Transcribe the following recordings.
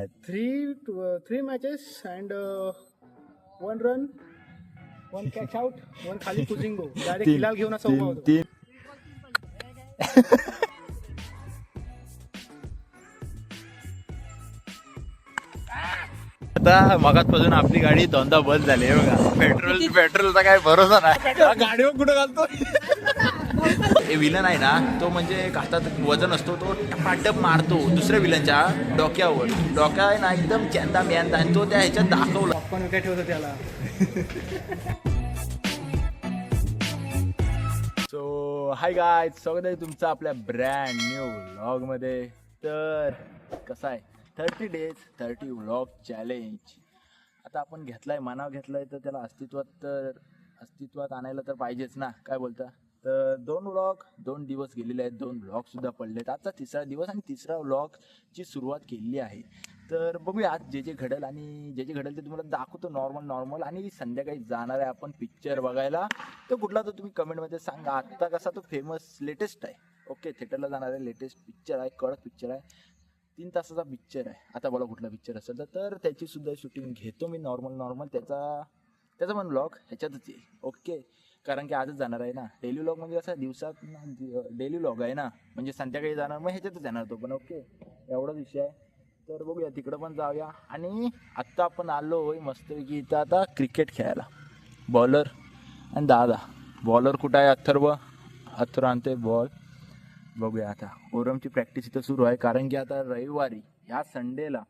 Three matches and one run, one catch out, one खाली pushing go. Direct Hilal घेऊन असा उभा होतो. आता मगाचपासून आपली गाडी दोनदा बंद झाली आहे बघा. पेट्रोलचा काय भरोसा नाही. गाडीवर कुठं घालतो हे विलन आहे ना, तो म्हणजे हातात वजन असतो, तो टपाटप मारतो दुसऱ्या विलनच्या डोक्यावर. डोक्या आहे ना एकदम चॅंदा म्यांदा, आणि तो त्या ह्याच्यात दाखवला. आपण काय ठेवतो त्याला. सो हाय गायज, स्वागत आहे तुमचं आपल्या ब्रँड न्यू व्लॉग मध्ये. तर कसं आहे 30 days 30 व्लॉग चॅलेंज आता आपण घेतलाय, मानाव घेतलाय, तर त्याला अस्तित्वात आणायला तर पाहिजेच ना, काय बोलता. तर 2 व्लॉग 2 दिवस गेलेले आहेत, 2 व्लॉग सुद्धा पडलेत. आजचा 3रा दिवस आणि 3रा व्लॉगची सुरुवात केलेली आहे. तर बघूया आज जे घडेल, आणि जे घडेल ते तुम्हाला दाखवतो नॉर्मल. आणि संध्याकाळी जाणार आहे आपण पिक्चर बघायला. तो कुठला तो तुम्ही कमेंटमध्ये सांगा. आत्ता कसा तो फेमस लेटेस्ट आहे, ओके, थिएटरला जाणार आहे, लेटेस्ट पिक्चर आहे, कडक पिक्चर आहे, 3 तासाचा पिक्चर आहे. आता बोला कुठला पिक्चर असेल तर त्याची सुद्धा शूटिंग घेतो मी नॉर्मल. त्याचा पण व्लॉग ह्याच्यातच येईल, ओके. कारण की आजच जाणार आहे ना. डेली व्लॉग म्हणजे असं दिवसात डेली व्लॉग आहे ना, म्हणजे संध्याकाळी जाणार, मग ह्याच्यातच जाणार तो पण, ओके. एवढाच विषय आहे. तर बघूया, तिकडं पण जाऊया. आणि आत्ता आपण आलो मस्तपैकी इथं आता क्रिकेट खेळायला. बॉलर आणि दादा. बॉलर कुठं आहे? अथर्व आणतोय बॉल. बघूया आता. ओरमची प्रॅक्टिस इथं सुरू आहे, कारण की आता रविवारी ह्या संडेला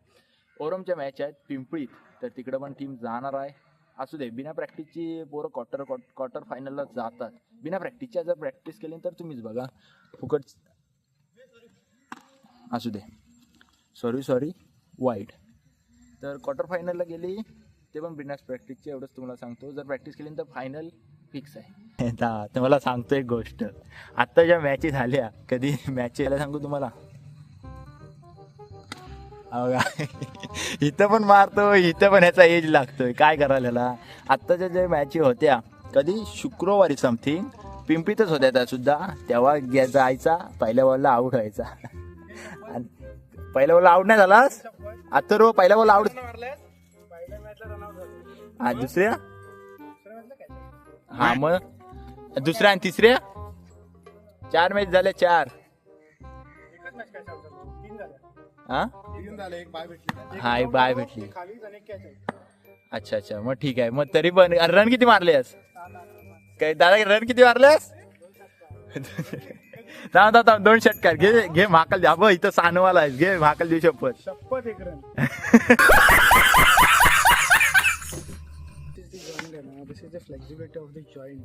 ओरमच्या मॅच आहेत पिंपळीत, तर तिकडं पण टीम जाणार आहे. असू दे, बिना प्रॅक्टिसची पोरं क्वार्टर फायनलला जातात. बिना प्रॅक्टिसच्या जर प्रॅक्टिस केली तर तुम्हीच बघा, फुकट. असू दे, सॉरी वाईट. तर क्वार्टर फायनलला गेली ते पण बिना प्रॅक्टिसचे, एवढंच तुम्हाला सांगतो. जर प्रॅक्टिस केली तर फायनल फिक्स आहे. तर मला सांगतो एक गोष्ट, आत्ता ज्या मॅचेस झाल्या, कधी मॅच यायला सांगू तुम्हाला, इथं पण मारतो, इथं पण ह्याचा एज लागतोय, काय करायला ह्याला. आत्ताच्या ज्या मॅचेस होत्या कधी शुक्रवारी समथिंग पिंपीतच होत्या त्या सुद्धा, तेव्हा जायचा पहिल्या बॉलला आऊट व्हायचा. आणि पहिल्या बॉलला आऊट नाही झालास अथर्व, पहिल्या बॉलला आऊट. दुसऱ्या, हा मग दुसऱ्या आणि तिसऱ्या 4 मॅच झाल्या, 4. हा एक बाय भेटली. अच्छा, मग ठीक आहे. मग तरी पण रन किती मारलेस काय दादा? रन किती मारलेस? थांब 2 षटकार घे महाकाल द्या. इथं सानवाला आहे, घे महाकाल देऊ शपथ. 1 run. This is the flexibility of the joint.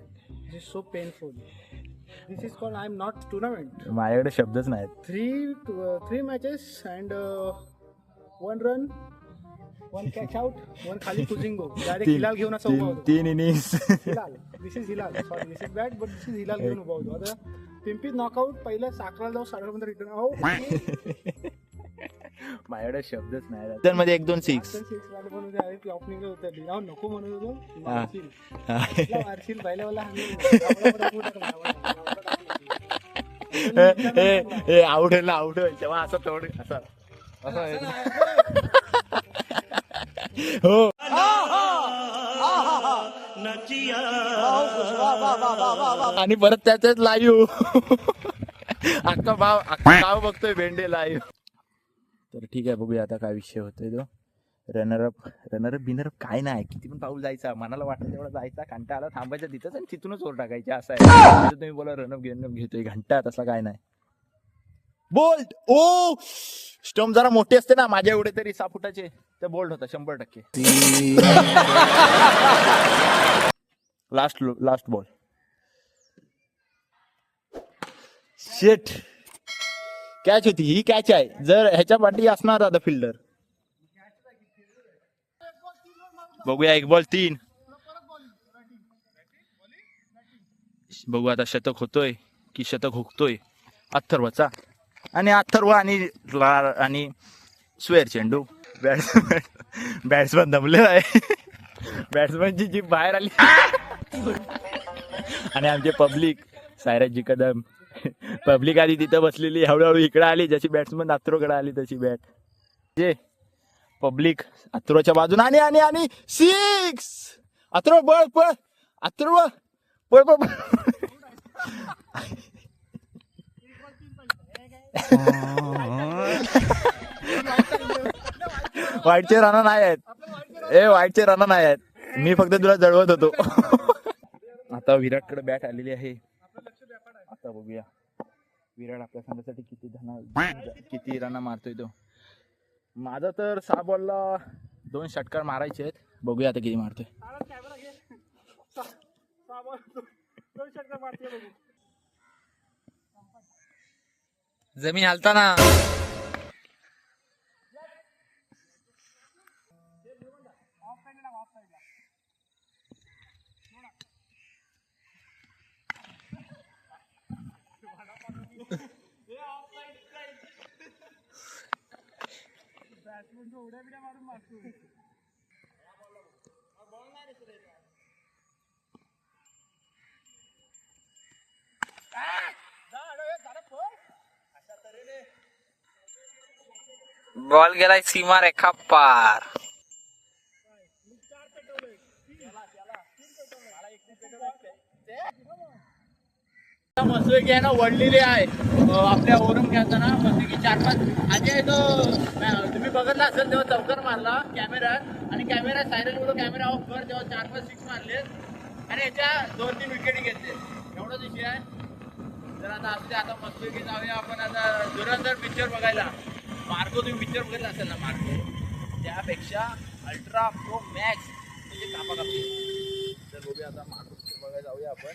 This is so painful. This is called I'm not tournament. माझ्याकडे शब्दच नाहीत. 3 matches and 1 run, 1 catch out, 1 खाली pushing go. Direct हिलाल घेऊन असा उभा होतो. 3 innings. Hilal. This is Hilal. Sorry, this is bad, but this is Hilal घेऊन उभा होतो. आता पिंपीत नॉकआउट, पहिला साखराला जाऊ, 7:30 रिटर्न आउट. माझ्याकडे शब्दच नाही. तर मध्ये 1-2 6 नको म्हणत होतो. आउट होईल तेव्हा असं थोडं असं हो. आणि परत त्याच्यात लाईव्ह अख्खा गाव बघतोय भेंडे लाईव्ह. तर ठीक आहे, बघूया आता काय विषय होतोय. तो रनरअप बिनरअप काय नाही, किती पण पाऊल जायचा, मनाला वाटलं तेवढा जायचा, घंटा आला थांबायचा तिथंच आणि तिथूनच ओर टाकायचा, असं आहे. तुम्ही बोला रनअप घेतोय घंटा, तसा काय नाही. बोल्ट ओ स्टंप जरा मोठे असते ना, माझ्या एवढे तरी 6 फुटाचे, तर बोल्ट होता 100%. Last ball. शेट, कॅच होती ही, कॅच आहे. जर ह्याच्या पाठी असणार आता फिल्डर. बघूया, 1 बॉल 3. बघू आता शतक होतोय की शतक हुकतोय अथर्वचा. आणि अथर्व आणि स्वेअर चेंडू. बॅट्समन दमलेला आहे. बॅट्समनची जीभ बाहेर आली. आणि आमचे पब्लिक, सायराजी कदम पब्लिक आली तिथं बसलेली, हळूहळू इकडे आली. जशी बॅट्समन अथर्वकडे आली तशी बॅट. जे पब्लिक अथर्वच्या बाजून आणि आणि आणि 6 अथर्व पळ पळ अथर्व पळ पळ पळ. वाईटचे राणा नाही आहेत. वाईटचे राणा नाही आहेत. मी फक्त तुला जळवत होतो. आता विराटकडे बॅट आलेली आहे. आता बघूया विराट आपल्या संघासाठी किती रन मारतोय तो. माझा तर 6 बॉलला 2 षटकार मारायचे आहेत. बघूया आता किती मारतोय. जमीन हलताना बॉल गेलाय सीमा रेखा पार. मस्तपैकी आहे ना वडलेले आहे आपल्या ओरम खेळताना मस्तपैकी 4-5 आधी आहे तो. तुम्ही बघितला असेल तेव्हा चौकार मारला कॅमेरा आणि कॅमेरा सायरल होतो कॅमेरा ऑफ कर तेव्हा 4-5 6 मारले आणि याच्या 2-3 विकेट घेतले. एवढाच विषय आहे. तर आता असू दे. आता मस्तपैकी जाऊया आपण आता धुरंधर पिक्चर बघायला. मार्को तुम्ही पिक्चर बघितला असेल ना मार्को त्यापेक्षा अल्ट्रा प्रो मॅक्स म्हणजे कापाकापी. तर बघूया आता मार्को पिक्चर बघायला जाऊया आपण.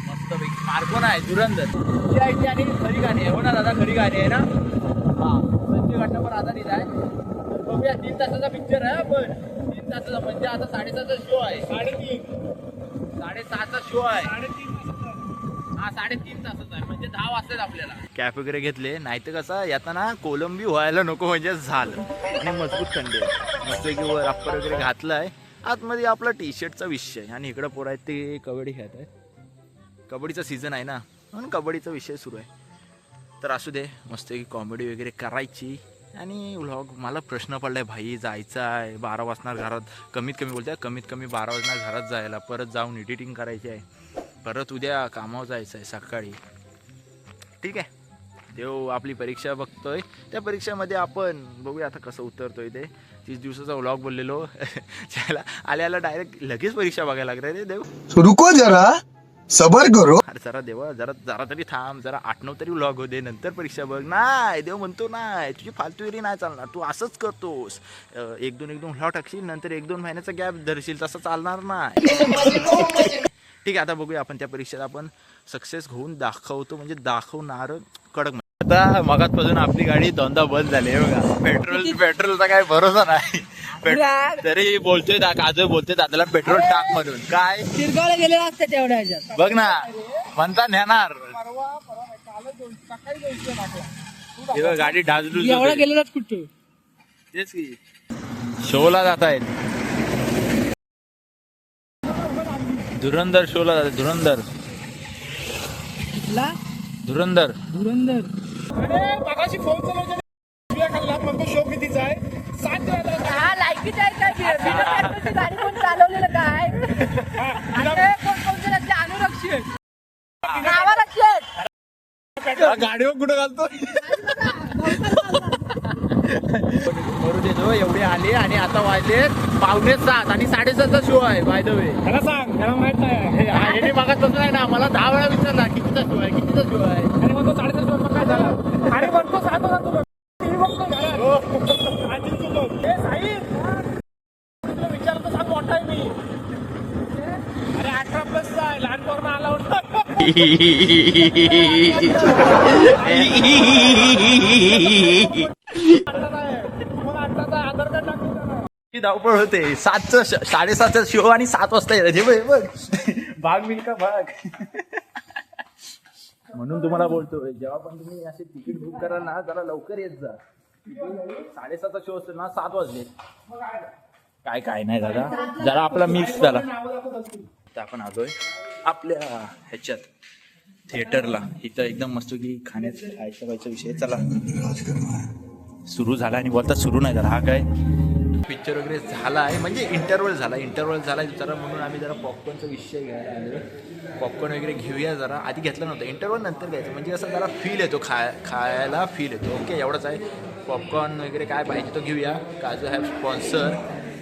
मस्तपैकी मार्को नाही धुरंधर ती आणि खरी गाणी आहे. हो ना दादा खरी गाणी आहे ना. हां संजय घटनावर आधारित आहे. तर बघूया 3 तासाचा पिक्चर आहे आपण 3 तासाचा म्हणजे आता 7:30चा शो आहे. 3:30 शो आहे. 3.5 तासाचा आहे म्हणजे 10 वाजतात आपल्याला. कॅप वगैरे घेतले नाही तर कसं येताना कोलंबी व्हायला नको म्हणजे झालं. आणि मजबूत थंडी आहे. मस्तपैकी वर अप्पर वगैरे घातलाय. आतमध्ये आपला टी शर्टचा विषय आणि इकडं पोरं आहेत ते कबड्डी खेळत आहेत. कबड्डीचा सीझन आहे ना म्हणून कबड्डीचा विषय सुरू आहे. तर असू दे मस्तपैकी कॉमेडी वगैरे करायची. आणि व्लॉग मला प्रश्न पडलाय भाई जायचं आहे 12 वाजणार घरात कमीत कमी 12 वाजणार घरात जायला. परत जाऊन एडिटिंग करायची आहे. परत उद्या कामावर जायचं आहे सकाळी. ठीक आहे देव आपली परीक्षा बघतोय. त्या परीक्षेमध्ये आपण बघूया आता कसं उतरतोय ते. 30 दिवसाचा व्लॉग बोललेलो त्याला आल्याला डायरेक्ट लगेच परीक्षा बघायला लागलाय रे देव. रुको जरा सबर करो. अरे जरा देवा जरा तरी थांब. जरा 8-9 तरी व्लॉग हो दे नंतर परीक्षा बघ. नाही देव म्हणतो नाही तुझी फालतूगिरी नाही चालणार. तू असंच करतोस. 1-2 व्लॉग टाकशील नंतर 1-2 महिन्याचा गॅप धरशील तसं चालणार नाही. ठीक आहे आता बघूया आपण त्या परीक्षेत आपण सक्सेस होऊन दाखवतो म्हणजे दाखवणार कडक. आता मगातपासून आपली गाडी दोनदा बंद झाली आहे बघा. पेट्रोलचा काय भरोसा नाही. तरी बोलतोय काजू बोलतोय दादाला पेट्रोल टाक म्हणून. काय शिरगावला गेले असते तेवढ्या ह्याच्यात. बघ ना म्हणता नेणार गाडी ढाजलू एवढा गेलेलाच कुठे. तेच की शोला जात आहेत. धुरंधर शोला जात. धुरंधर धुरंधर मगाशी फोन चालवतो शो कितीचा आहे 7 हा लायकीच आहे काय बिना पेट्रोलची गाडी कोण चालवलेलं काय कोण अनुरक्षित नावाला शेत गाडीवर कुठं घालतो. करू देतो एवढे आले आणि आता वाजले 5:45 आणि 7:30चा शो आहे. बाय द वे त्याला सांग त्याला माहित नाही. हे मागत तसं नाही ना मला 10 वेळा विचारला कितीचा शो आहे कितीचा शो आहे. आणि म्हणतो 7:30 वाजता काय झालं आणि म्हणतो 7 वाजता तुला टीव्ही बघतो आजी तुला हे साहिब तुला विचारतो सांग मोठा आहे मी. अरे 18+ आहे लहान पोरणं आला होता. आधार कार्ड लागतो. धावपळ होते 7:30चा शो आणि 7 वाजता येते बघ भाग मिल्का भाग. म्हणून तुम्हाला बोलतोय जेव्हा पण तुम्ही असे तिकीट बुक कराल ना जरा लवकर येत जा. 7:30चा शो असतो ना 7 वाजले. काय नाही दादा जरा आपला मिक्स झाला. तर आपण आलोय आपल्या ह्याच्यात थिएटरला. इथं एकदम मस्त की खायचा विषय. चला सुरू झाला आणि बोलतात सुरू नाही झाला. हा काय पिक्चर वगैरे झाला आहे म्हणजे इंटरवल झाला जरा म्हणून आम्ही जरा पॉपकॉर्नचा विषय घ्यायला आलो. पॉपकॉर्न वगैरे घेऊया जरा. आधी घेतलं नव्हतं, इंटरवल नंतर घ्यायचं म्हणजे असं जरा फील येतो खायला फील येतो. ओके एवढंच आहे. पॉपकॉर्न वगैरे काय पाहिजे तो घेऊया. काजू हॅव स्पॉन्सर.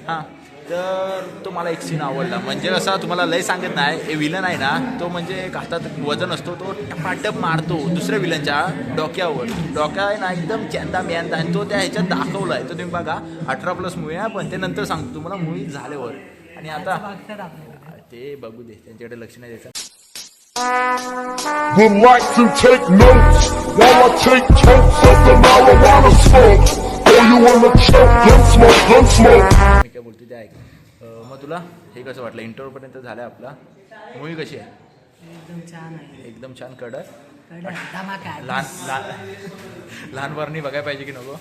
हां तर तो मला एक सीन आवडला म्हणजे असा तुम्हाला लय सांगत नाही. विलन आहे ना तो म्हणजे एक हातात वजन असतो तो टपाटप मारतो दुसऱ्या विलनच्या डोक्या आहे ना एकदम चॅंदा म्यांदा आणि तो त्या ह्याच्यात दाखवला आहे. तो तुम्ही बघा 18+ मूवी आहे पण ते नंतर सांगतो तुम्हाला मूवी झाल्यावर. आणि आता ते बघू दे त्यांच्याकडे लक्ष नाही द्यायचं. Would like to take notes while I take totes of the marijuana smoke. Oh, you wanna choke? Gun smoke. मी काय बोलतो ते ऐक. मग तुला हे कसं वाटलं? इंटरव्ह्यूपर्यंत झालं आपला. मूवी कशी आहे? एकदम छान आहे. एकदम छान कडक. धमाका. लहान पोरांनी बघायला पाहिजे की नको?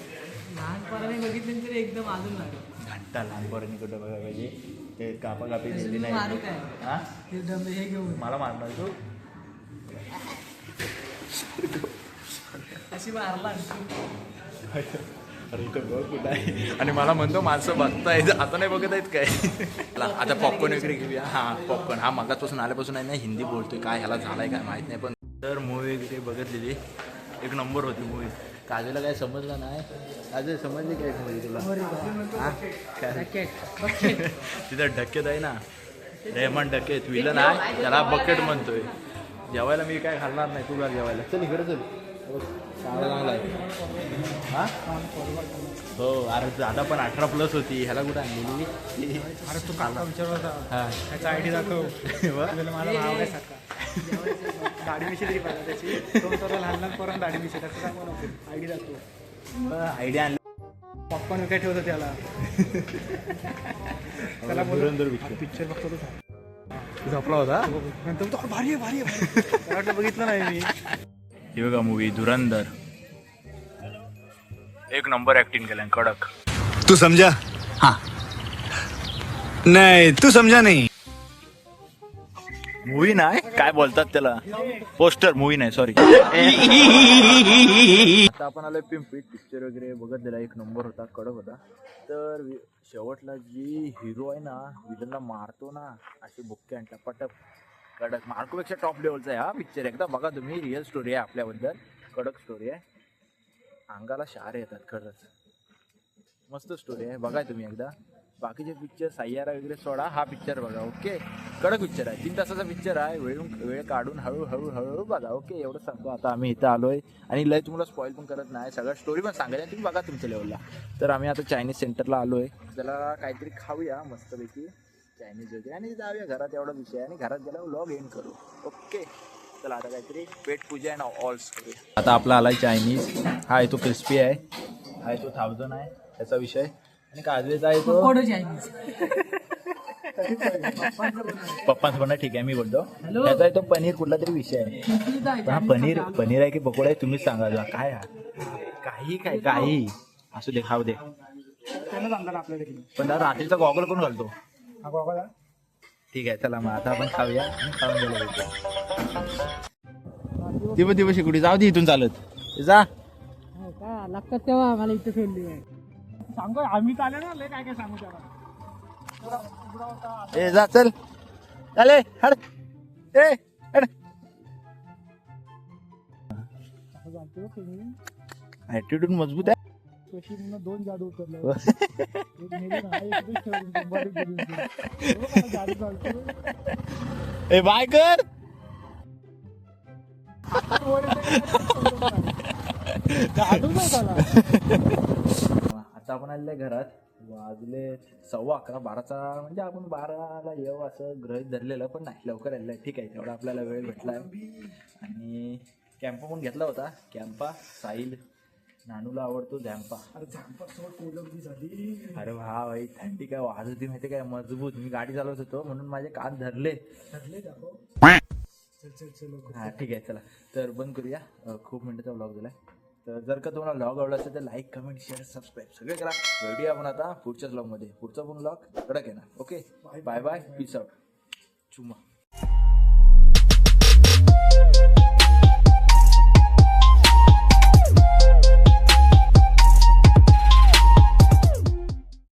लहान पोरांनी बघितलं तरी एकदम अजून लागेल. घंटा लहान पोरांनी कुठं बघायला पाहिजे. ते कापाकापी दिली नाही. मारू काय? हां ते डबे हे घेऊन मला मारणार तू? अशी मारला. अरे तो बघ कुठं आहे आणि मला म्हणतो माणसं बघतायत आता नाही बघत आहेत काय. आता पॉपकॉर्न वगैरे घेऊया. हां पॉपकॉर्न हा मागासपासून आल्यापासून आहे ना हिंदी बोलतोय काय ह्याला झालाय काय माहीत नाही. पण तर मूवी वगैरे बघितलेली एक नंबर होती मूवी. काजूला काय समजलं नाही. काजू समजली काय मूवी तुला? हां काय तिथं डकेत आहे ना रेहमान डकेत विलन आहे त्याला बकेट म्हणतोय. जेवायला मी काय घालणार नाही तुला जेवायला. चल इकडे चल. चांगला आहे. हां हो अरे दादा पण 18+ होती. ह्याला कुठं आणलेली? अरे तू काका विचार होता हां त्याचा आयडी दाखव. मला नाव आहे सारखा दाढी मिशी तरी पाहिजे त्याची. दोन तर लहान पोरांना दाढी मिशी त्याचं सांगू नको. आयडी दाखव. आयडिया आणली. पॉपकॉर्न विकाय ठेवतो त्याला. त्याला पिक्चर बघतो तो झोपला होता. नंतर तो भारी आहे वाटलं बघितलं नाही मी. हे बघा मूवी धुरंधर. एक नंबर ऍक्टिंग केलं कडक. तू समझा? हाँ नहीं तू समझा नहीं. मूवी नाही काय बोलतात त्याला पोस्टर. मूवी नाही सॉरी. आता आपण आलोय पिंपीट. पिक्चर वगैरे बघितलेला एक नंबर होता कडक होता. तर शेवटला जी हिरो आहे ना विलनला मारतो ना अशी बुक्के आणि टपाटप कडक. मार्कोपेक्षा टॉप लेवलचा आहे हा पिक्चर. एकदा बघा तुम्ही. रिअल स्टोरी आहे आपल्याबद्दल. कडक स्टोरी आहे. अंगाला शार येतात खरंच. मस्त स्टोरी आहे बघा तुम्ही एकदा. बाकीचे पिक्चर सय्यारा वगैरे सोडा. हा पिक्चर बघा. ओके कडक पिक्चर आहे. 3 तासाचा पिक्चर आहे. वेळ काढून हळूहळू बघा. ओके एवढं सांगतो. आता आम्ही इथं आलोय आणि लय तुम्हाला स्पॉईल पण करत नाही. सगळं स्टोरी पण सांगायची तुम्ही बघा तुमच्या लेवलला. तर आम्ही आता चायनीज सेंटरला आलोय. त्याला काहीतरी खाऊया मस्तपैकी चायनीज वगैरे आणि जाऊया घरात. एवढा विषय आणि घरात गेल्यावर व्लॉग एंड करू. ओके चला आता काहीतरी पेट पूजा आहे ना ऑल्स करूया. आता आपला आलाय चायनीज. हा आहे तो क्रिस्पी आहे. हा आहे तो 1000 आहे त्याचा विषय. आणि काजवेचा आहे तो कोडो चायनीज. पप्पांचं पण ठीक आहे मी बोलतो. त्याचा आहे तो पनीर कुठला तरी विषय आहे. हा पनीर आहे की पकोडा आहे तुम्हीच सांगा. काय काही असू दे खाऊ दे. त्यानंच आणला आपल्या देखील. पण दादा रात्रीचा गॉगल कोण घालतो? हा बाबा ठीक आहे चला मग आता आपण खाऊया आणि खाऊन गेलो. दिवस कुठे जाऊ दे इथून चालत जा. काय लागतात तेव्हा आम्हाला इथे सोडली आहे. सांगू आम्ही चाले ना लय काय काय सांगू त्याला. ए जा चल चाले हड. ए हड. ऍटिट्यूड मजबूत आहे. म्हणून 2 जादू उतरले. ए बाय कर. जादू नाही झाला. आता आपण आलेलं घरात. वाजले 11:15. 12चा म्हणजे आपण 12ला येऊ असं गृहीत धरलेलं पण नाही लवकर आलेलं आहे. ठीक आहे तेवढा आपल्याला वेळ भेटला आहे. आणि कॅम्पा पण घेतला होता. कॅम्पा साहिल नानूला आवडतो झॅम्पा. अरे हा भाई थंडी काय वाजत होती माहिती काय मजबूत. मी गाडी चालवत होतो म्हणून माझे कान धरले. हा ठीक आहे चला तर बंद करूया. खूप मिनिटाचा व्लॉग दिलाय. तर जर का तुम्हाला व्लॉग आवडला असेल तर लाईक कमेंट शेअर सबस्क्राईब सगळे करा. भेटूया आपण आता पुढच्याच व्लॉगमध्ये. पुढचा पण व्लॉग कडक येणार. Okay bye bye peace out. चुम्मा.